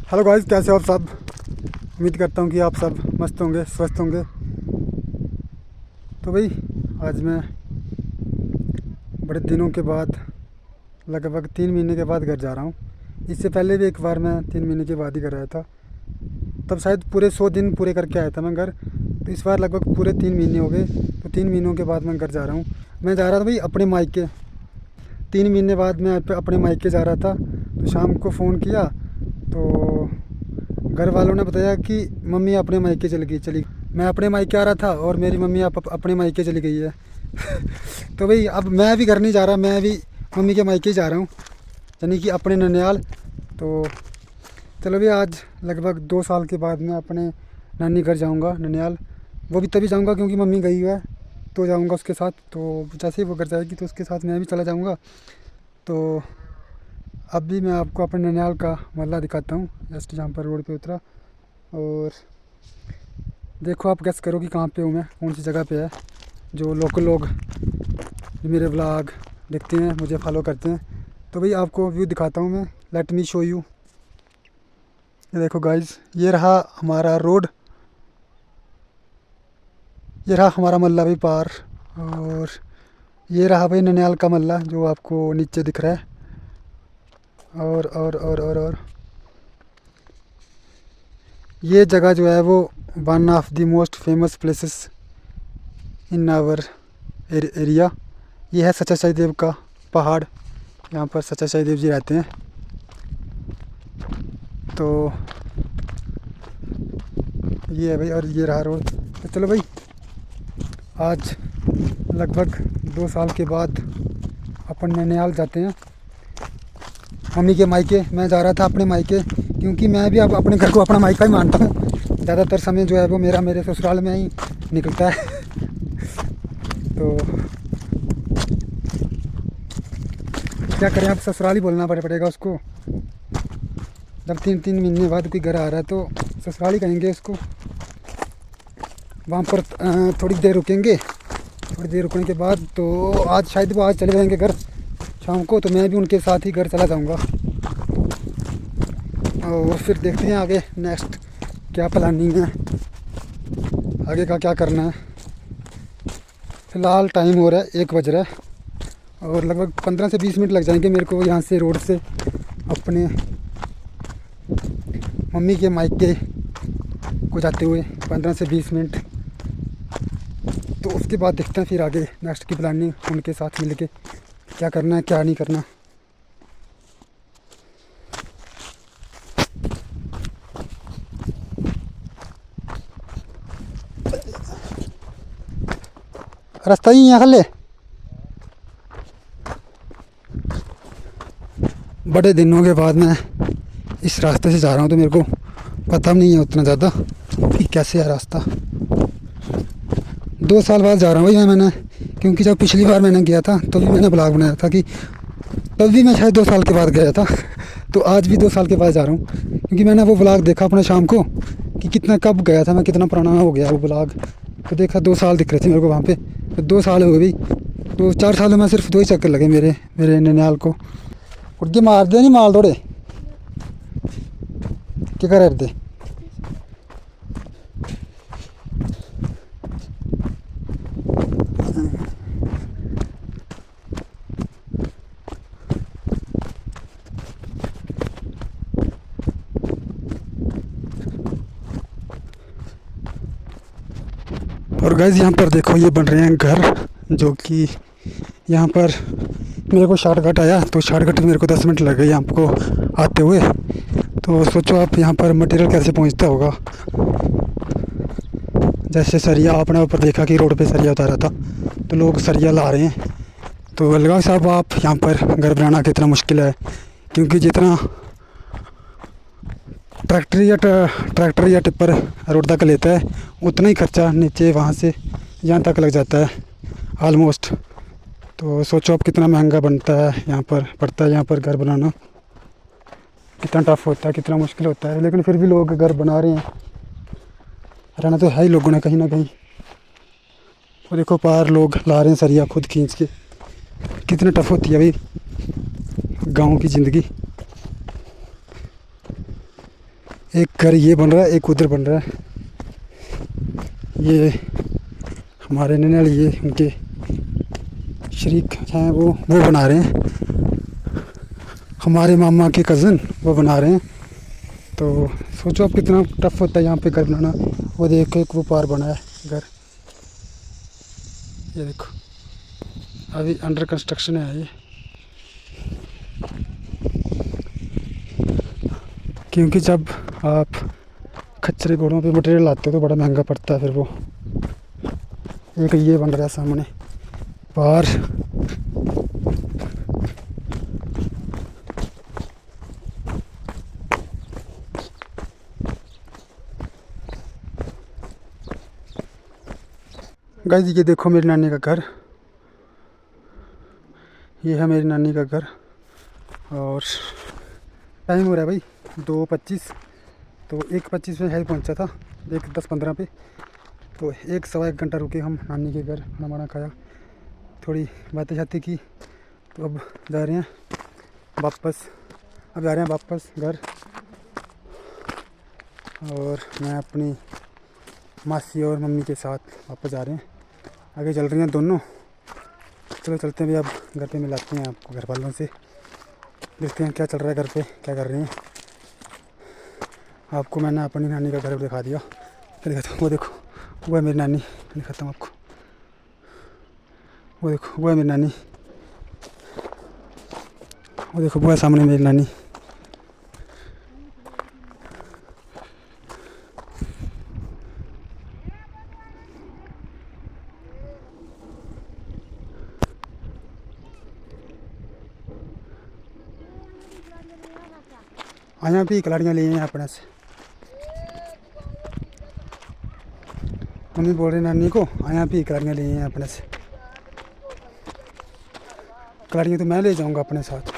Hello guys, कैसे हो आप सब। उम्मीद करता हूँ कि आप सब मस्त होंगे, स्वस्थ होंगे। तो भाई आज मैं बड़े दिनों के बाद, लगभग 3 महीने के बाद घर जा रहा हूँ। इससे पहले भी एक बार मैं 3 महीने के बाद ही घर आया था, तब शायद पूरे 100 दिन पूरे करके आया था मैं घर। तो इस बार लगभग पूरे 3 महीने हो गए, तो 3 महीनों के बाद मैं घर जा रहा हूँ। मैं जा रहा था भाई अपने मायके। 3 महीने बाद मैं अपने मायके जा रहा था। तो शाम को फ़ोन किया तो घर वालों ने बताया कि मम्मी अपने मायके चली। मैं अपने मायके आ रहा था और मेरी मम्मी अपने मायके चली गई है। तो भाई अब मैं भी घर नहीं जा रहा, मैं भी मम्मी के मायके जा रहा हूँ, यानी कि अपने ननियाल। तो चलो भाई, आज लगभग 2 साल के बाद मैं अपने नानी घर जाऊँगा, ननियाल। वो भी तभी जाऊँगा क्योंकि मम्मी गई है, तो जाऊँगा उसके साथ। तो जैसे ही वो घर जाएगी तो उसके साथ मैं भी चला जाऊँगा। तो अब भी मैं आपको अपने ननियाल का मोहल्ला दिखाता हूँ, जस्ट जहाँ पर रोड पे उतरा। और देखो, आप गेस करो कि कहाँ पे हूँ मैं, कौन सी जगह पे है। जो लोकल लोग जो मेरे व्लॉग देखते हैं, मुझे फॉलो करते हैं, तो भाई आपको व्यू दिखाता हूँ मैं। Let me show you. ये देखो गाइस, ये रहा हमारा रोड, ये रहा हमारा मोहल्ला भी पार। और ये रहा भाई ननियाल का मोहल्ला जो आपको नीचे दिख रहा है। और ये जगह जो है वो one of the most famous places in our area. ये है सच्चा साई देव का पहाड़, यहाँ पर सच्चा साई देव जी रहते हैं। तो ये है भाई, और ये रहा रोड। तो चलो भाई, आज लगभग 2 साल के बाद अपन ननियाल जाते हैं, मम्मी के मायके। मैं जा रहा था अपने मायके, क्योंकि मैं भी अब अपने घर को अपना मायका ही मानता हूँ। ज़्यादातर समय जो है वो मेरे ससुराल में ही निकलता है। तो क्या करें, अब ससुराल ही बोलना पड़ेगा उसको। जब 3 महीने बाद कोई घर आ रहा है तो ससुराल ही कहेंगे उसको। वहाँ पर थोड़ी देर रुकेंगे। थोड़ी देर रुकने के बाद तो आज शायद वो आज चले जाएंगे घर शाम को, तो मैं भी उनके साथ ही घर चला जाऊँगा। और फिर देखते हैं आगे नेक्स्ट क्या प्लानिंग है, आगे का क्या करना है। फ़िलहाल टाइम हो रहा है 1 बज रहा है, और लगभग 15 से 20 मिनट लग जाएंगे मेरे को यहाँ से, रोड से अपने मम्मी के मायके को जाते हुए 15 से 20 मिनट। तो उसके बाद देखते हैं फिर आगे नेक्स्ट की प्लानिंग, उनके साथ मिल के क्या करना है क्या नहीं करना। रास्ता ही है खले। बड़े दिनों के बाद मैं इस रास्ते से जा रहा हूँ, तो मेरे को पता नहीं है उतना ज़्यादा कि कैसे है रास्ता। 2 साल बाद जा रहा हूँ भाई मैंने, क्योंकि जब पिछली बार मैंने गया था तभी मैंने ब्लॉग बनाया था कि तब भी मैं शायद 2 साल के बाद गया था। तो आज भी 2 साल के बाद जा रहा हूँ, क्योंकि मैंने वो ब्लॉग देखा अपने शाम को कि कितना कब गया था मैं, कितना पुराना हो गया वो ब्लॉग। तो देखा 2 साल दिख रहे थे मेरे को वहाँ पे। तो 2 साल हो गए भाई। तो 4 सालों में सिर्फ 2 ही चक्कर लगे मेरे ननियाल को। उड़के मार दे नहीं माल थोड़े क्या कर दे। और गाइस, यहाँ पर देखो ये बन रहे हैं घर, जो कि यहाँ पर मेरे को शॉर्टकट आया, तो शॉर्टकट में मेरे को 10 मिनट लग गए यहाँ को आते हुए। तो सोचो आप यहाँ पर मटेरियल कैसे पहुँचता होगा। जैसे सरिया आपने ऊपर देखा कि रोड पे सरिया उतारा था, तो लोग सरिया ला रहे हैं। तो लगा साहब, आप यहाँ पर घर बनाना कितना मुश्किल है, क्योंकि जितना ट्रैक्टर या टिप्पर रोड तक लेता है उतना ही खर्चा नीचे वहाँ से यहाँ तक लग जाता है ऑलमोस्ट। तो सोचो आप कितना महंगा बनता है यहाँ पर पड़ता है यहाँ पर घर बनाना, कितना टफ होता है, कितना मुश्किल होता है। लेकिन फिर भी लोग घर बना रहे हैं, रहना तो है ही लोगों ने कहीं ना कहीं। वो देखो पार लोग ला रहे हैं सरिया खुद खींच के। कितनी टफ होती है भाई गाँव की ज़िंदगी। एक घर ये बन रहा है, एक उधर बन रहा है। ये हमारे नैना ये उनके शरीक हैं, वो बना रहे हैं। हमारे मामा के कज़न वो बना रहे हैं। तो सोचो अब कितना टफ होता है यहाँ पे घर बनाना। वो देखो एक वो पार बना है घर, ये देखो अभी अंडर कंस्ट्रक्शन है ये। क्योंकि जब आप खच्चरे घोड़ों पे मटेरियल लाते हो तो बड़ा महंगा पड़ता है। फिर वो एक ये बन रहा है सामने बाहर। गाइस ये देखो मेरी नानी का घर, ये है मेरी नानी का घर। और टाइम हो रहा है भाई 2:25, तो 1:25 में शायद पहुंचा था, 1:10-15 पे। तो 1-1.25 घंटा रुके हम नानी के घर, खाना वाना खाया, थोड़ी बातें शातें की। तो अब जा रहे हैं वापस घर। और मैं अपनी मासी और मम्मी के साथ वापस जा रहे हैं, आगे चल रही हैं दोनों। चलो चलते हैं भैया, अब घर पे मिलाते हैं आपको घर वालों से, देखते हैं क्या चल रहा है घर पे, क्या कर रहे हैं। आपको मैंने अपनी नानी का घर दिखा दिया, दिखाता हूँ। वो देखो वो है मेरी नानी, दिखाता हूँ आपको। वो देखो वो है मेरी नानी, वो देखो वो है सामने मेरी नानी। आया भी कलाड़ियाँ ले हैं अपने से, मम्मी बोल रही नानी को आया भी कलाड़ियाँ ले हैं अपने से। कलाड़ियाँ तो मैं ले जाऊंगा अपने साथ।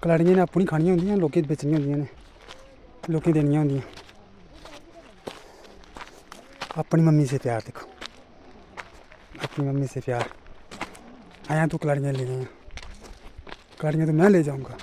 कलाड़ियाँ ने अपनी खानियां होंदियां, लोकें बेचनियां होंदियां ने, लोकें देनियां होंदियां। अपनी मम्मी से प्यार देखो, अपनी मम्मी से प्यार। आया तो कलाड़ियाँ ले हैं, कलाड़ियाँ तो मैं ले जाऊंगा।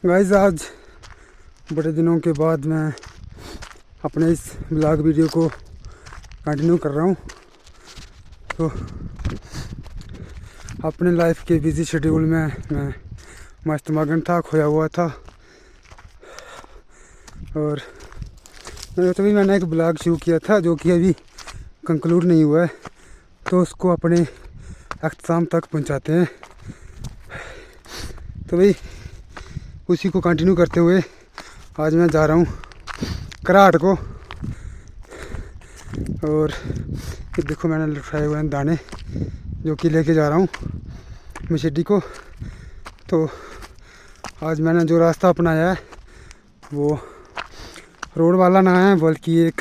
गाइस आज बड़े दिनों के बाद मैं अपने इस ब्लॉग वीडियो को कंटिन्यू कर रहा हूँ। तो अपने लाइफ के बिज़ी शेड्यूल में मैं मस्त मगन था, खोया हुआ था। और तभी मैंने एक ब्लॉग शुरू किया था जो कि अभी कंक्लूड नहीं हुआ है, तो उसको अपने अख्ताम तक पहुँचाते हैं। तो भाई उसी को कंटिन्यू करते हुए आज मैं जा रहा हूँ कराड़ को। और ये देखो मैंने उठाए हुए हैं दाने जो कि लेके जा रहा हूँ मशेडी को। तो आज मैंने जो रास्ता अपनाया है वो रोड वाला ना है, बल्कि एक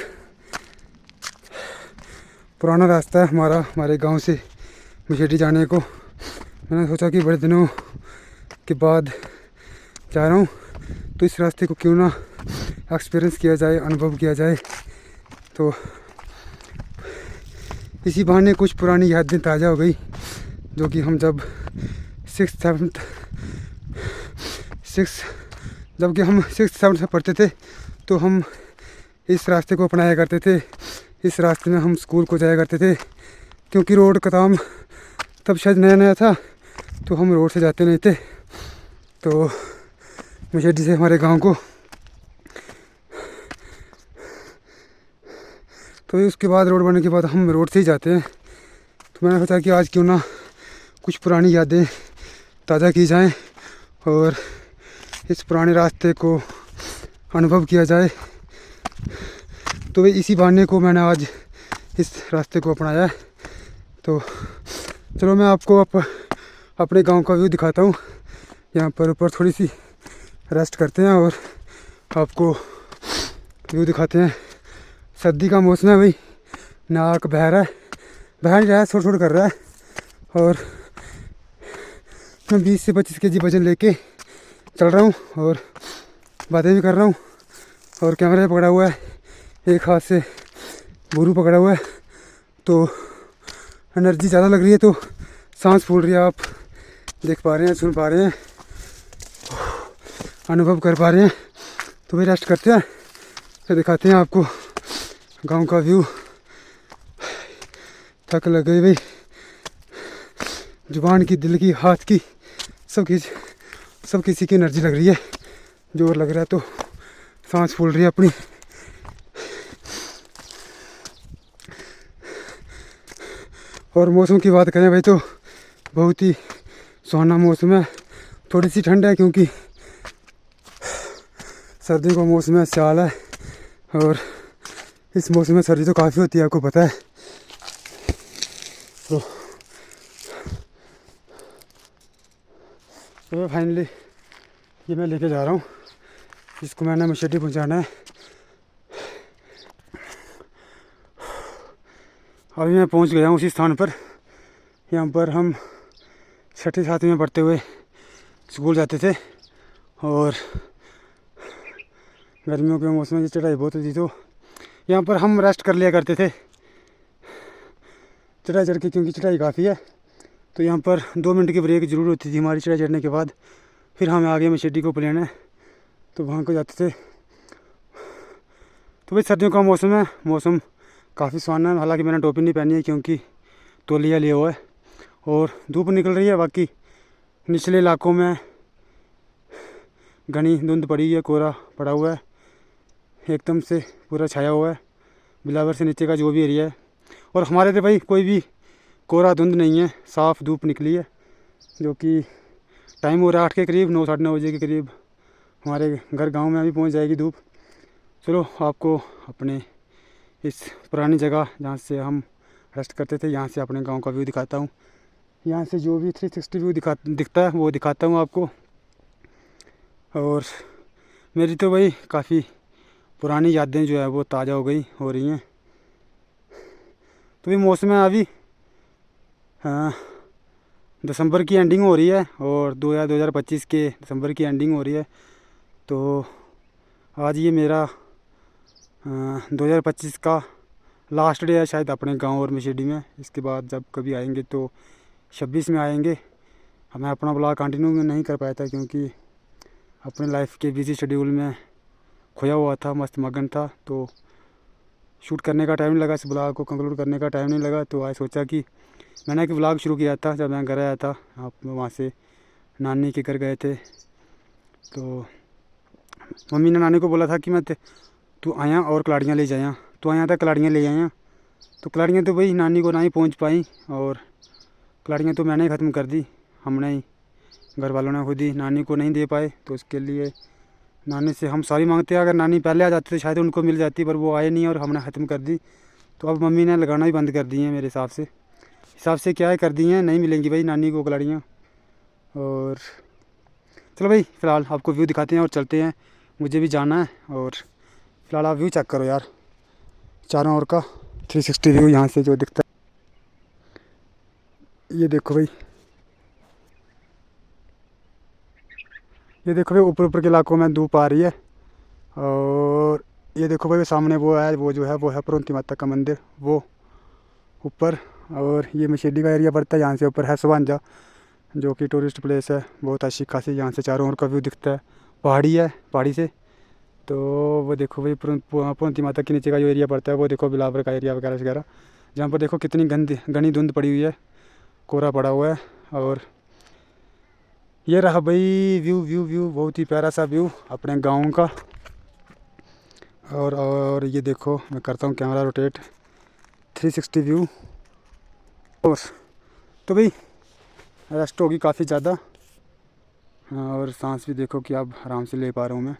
पुराना रास्ता है हमारे गांव से मशेडी जाने को। मैंने सोचा कि बड़े दिनों के बाद जा रहा हूँ तो इस रास्ते को क्यों ना एक्सपीरियंस किया जाए, अनुभव किया जाए। तो इसी बहाने कुछ पुरानी यादें ताज़ा हो गई, जो कि हम जब 6th-7th से पढ़ते थे तो हम इस रास्ते को अपनाया करते थे। इस रास्ते में हम स्कूल को जाया करते थे, क्योंकि रोड का काम तब शायद नया नया था तो हम रोड से जाते नहीं थे। तो मशेडी से हमारे गांव को, तो उसके बाद रोड बनने के बाद हम रोड से ही जाते हैं। तो मैंने सोचा कि आज क्यों ना कुछ पुरानी यादें ताज़ा की जाएं और इस पुराने रास्ते को अनुभव किया जाए। तो इसी बहाने को मैंने आज इस रास्ते को अपनाया है। तो चलो मैं आपको अपने गांव का व्यू दिखाता हूँ। यहाँ पर ऊपर थोड़ी सी रेस्ट करते हैं और आपको व्यू दिखाते हैं सर्दी का मौसम है भाई, नाक बह रहा है, बह नहीं रहा है, छोड़ छोड़ कर रहा है। और मैं 20 से 25 केजी वजन लेके चल रहा हूँ और बातें भी कर रहा हूँ। और कैमरा पकड़ा हुआ है, एक हाथ से बोरू पकड़ा हुआ है, तो एनर्जी ज़्यादा लग रही है, तो सांस फूल रही है। आप देख पा रहे हैं, सुन पा रहे हैं, अनुभव कर पा रहे हैं। तो भाई रेस्ट करते हैं, फिर दिखाते हैं आपको गांव का व्यू। थक लग गई भाई, जुबान की, दिल की, हाथ की, सब किसी की एनर्जी लग रही है, जोर लग रहा है, तो सांस फूल रही है अपनी। और मौसम की बात करें भाई तो बहुत ही सुहाना मौसम है। थोड़ी सी ठंड है क्योंकि सर्दियों का मौसम है, सियाल है, और इस मौसम में सर्दी तो काफ़ी होती है, आपको पता है। तो फाइनली ये मैं लेके जा रहा हूँ, इसको मैंने मशेटी पहुँचाना है। अभी मैं पहुँच गया हूँ उसी स्थान पर। यहाँ पर हम 6ठी 7वीं में पढ़ते हुए स्कूल जाते थे, और गर्मियों के मौसम में चढ़ाई बहुत होती, तो यहाँ पर हम रेस्ट कर लिया करते थे चढ़ाई चढ़ के, क्योंकि चढ़ाई काफ़ी है। तो यहाँ पर 2 मिनट की ब्रेक ज़रूर होती थी हमारी चढ़ाई चढ़ने के बाद। फिर हमें आगे मशेटी को प्लेन है, तो वहाँ को जाते थे। तो भाई सर्दियों का मौसम है, मौसम काफ़ी सुहाना है। हालांकि मैंने टोपी नहीं पहनी है क्योंकि तौलिया लिया हुआ है, और धूप निकल रही है। बाकी निचले इलाकों में घनी धुंध पड़ी हुई है, कोहरा पड़ा हुआ है, एकदम से पूरा छाया हुआ है, बिलावर से नीचे का जो भी एरिया है। और हमारे तो भाई कोई भी कोहरा धुंध नहीं है, साफ़ धूप निकली है, जो कि टाइम हो रहा है 8 के करीब, 9 साढ़े 9 बजे के करीब हमारे घर गांव में अभी पहुंच जाएगी धूप। चलो आपको अपने इस पुरानी जगह जहां से हम रेस्ट करते थे, यहाँ से अपने गांव का व्यू दिखाता हूँ। यहाँ से जो भी 360 व्यू दिखता है वो दिखाता हूँ आपको। और मेरी तो भाई काफ़ी पुरानी यादें जो है वो ताज़ा हो रही हैं। तो भी मौसम है अभी दिसंबर की एंडिंग हो रही है, और 2025 के दिसंबर की एंडिंग हो रही है। तो आज ये मेरा 2025 का लास्ट डे है शायद अपने गांव और मशेडी में। इसके बाद जब कभी आएंगे तो 26 में आएंगे। मैं अपना ब्लॉग कंटिन्यू नहीं कर पाया था क्योंकि अपने लाइफ के बिजी शेड्यूल में खोया हुआ था, मस्त मगन था, तो शूट करने का टाइम नहीं लगा, इस ब्लॉग को कंक्लूड करने का टाइम नहीं लगा। तो आज सोचा कि मैंने एक ब्लॉग शुरू किया था जब मैं घर आया था, आप वहाँ से नानी के घर गए थे। तो मम्मी ने नानी को बोला था कि मैं तू आया और कलाड़ियाँ ले जाया, तो आया था कलाड़ियाँ ले आया। तो कलाड़ियाँ तो भाई नानी को ना ही पहुँच पाई, और कलाड़ियाँ तो मैंने ही ख़त्म कर दी, हमने ही, घर वालों ने खुद ही, नानी को नहीं दे पाए। तो उसके लिए नानी से हम सॉरी मांगते हैं। अगर नानी पहले आ जाती तो शायद उनको मिल जाती, पर वो आए नहीं और हमने ख़त्म कर दी। तो अब मम्मी ने लगाना ही बंद कर दी है मेरे हिसाब से क्या है, कर दी हैं, नहीं मिलेंगी भाई नानी को कलाड़ियाँ। और चलो भाई फ़िलहाल आपको व्यू दिखाते हैं और चलते हैं, मुझे भी जाना है। और फ़िलहाल आप व्यू चेक करो यार, चारों ओर का 360 व्यू यहाँ से जो दिखता है, ये देखो भाई, ये देखो भाई ऊपर के इलाकों में धूप आ रही है। और ये देखो भाई सामने वो है पुरंती माता का मंदिर, वो ऊपर। और ये मशेडी का एरिया पड़ता है, यहाँ से ऊपर है सुभांजा, जो कि टूरिस्ट प्लेस है, बहुत अच्छी खासी। यहाँ से चारों ओर का व्यू दिखता है, पहाड़ी है, पहाड़ी से। तो वो देखो भाई पुरंती माता के नीचे का जो एरिया पड़ता है, वो देखो बिलावर का एरिया वगैरह, जहाँ पर देखो कितनी घनी धुंध पड़ी हुई है, कोहरा पड़ा हुआ है। और ये रहा भाई व्यू बहुत ही प्यारा सा व्यू अपने गाँव का। और ये देखो मैं करता हूँ कैमरा रोटेट, 360 व्यू। और तो भाई रेस्ट होगी काफ़ी ज़्यादा, और सांस भी देखो कि अब आराम से ले पा रहा हूँ मैं।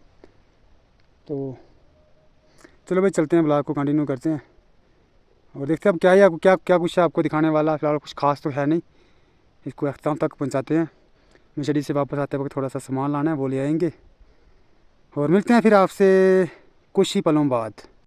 तो चलो भाई चलते हैं, ब्लॉग को कंटिन्यू करते हैं और देखते हैं अब क्या है, आपको क्या कुछ है आपको दिखाने वाला। फ़िलहाल कुछ खास तो है नहीं, इसको अख्ताम तक पहुँचाते हैं। मशेडी से वापस आते वक्त थोड़ा सा सामान लाना है, वो ले आएंगे, और मिलते हैं फिर आपसे कुछ ही पलों बाद।